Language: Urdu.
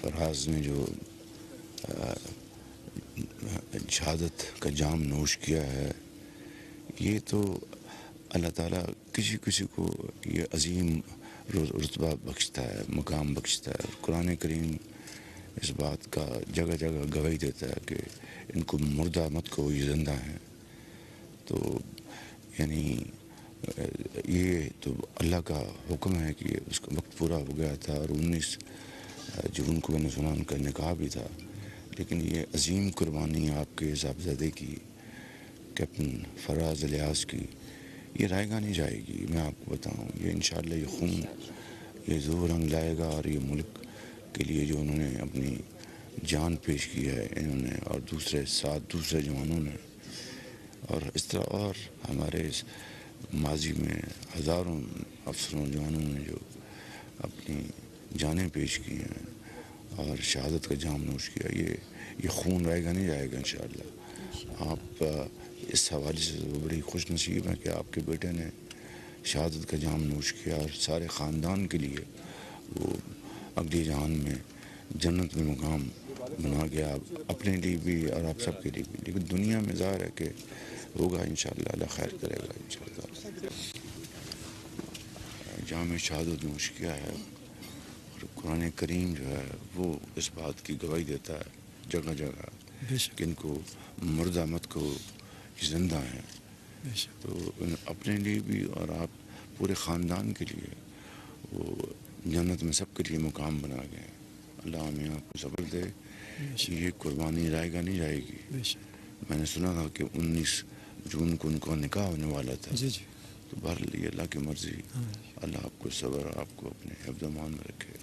فراز نے جو شہادت کا جام نوش کیا ہے، یہ تو اللہ تعالیٰ کسی کسی کو یہ عظیم رتبہ بخشتا ہے، مقام بخشتا ہے. قرآن کریم اس بات کا جگہ جگہ گواہی دیتا ہے کہ ان کو مردہ مت کو، یہ زندہ ہیں. تو یعنی یہ تو اللہ کا حکم ہے کہ اس کا وقت پورا ہو گیا تھا، اور 19 جون کو میں نے سنا ان کا نکاح بھی تھا. لیکن یہ عظیم قربانی آپ کے صاحبزادے کی، کیپٹن فراز الیاس کی، یہ رائے گاہ نہیں جائے گی. میں آپ کو بتاؤں، یہ انشاءاللہ یہ خون یہ زور رنگ لائے گا، اور یہ ملک کے لیے جو انہوں نے اپنی جان پیش کی ہے انہوں نے، اور دوسرے جوانوں نے، اور اس طرح اور ہمارے ماضی میں ہزاروں افسروں جوانوں نے جو اپنی جانیں پیش کی ہیں اور شہادت کا جام نوش کیا، یہ خون رائے گا نہیں جائے گا انشاءاللہ. آپ اس حوالے سے بڑی خوش نصیب ہیں کہ آپ کے بیٹے نے شہادت کا جام نوش کیا، اور سارے خاندان کے لیے وہ اگلی جہان میں جنت میں مقام بنا گیا، اپنے لیے بھی اور آپ سب کے لیے بھی. لیکن دنیا میں ظاہر ہے کہ ہوگا انشاءاللہ، اللہ خیر کرے گا انشاءاللہ. جام شہادت نوش کیا ہے، اور قرآن کریم جو ہے وہ اس بات کی گواہی دیتا ہے جگہ جگہ کہ ان کو مردہ مت کو زندہ ہیں. تو اپنے لیے بھی اور آپ پورے خاندان کے لیے وہ جنت میں سب کے لیے مقام بنا گئے. اللہ ہمیں آپ کو صبر دے. یہ قربانی رائے گا نہیں جائے گی. میں نے سنا تھا کہ 19 جون کو ان کو نکاح ہونے والا تھا. تو بہرحال یہ اللہ کی مرضی. اللہ آپ کو صبر، آپ کو اپنے حفظ امان میں رکھے.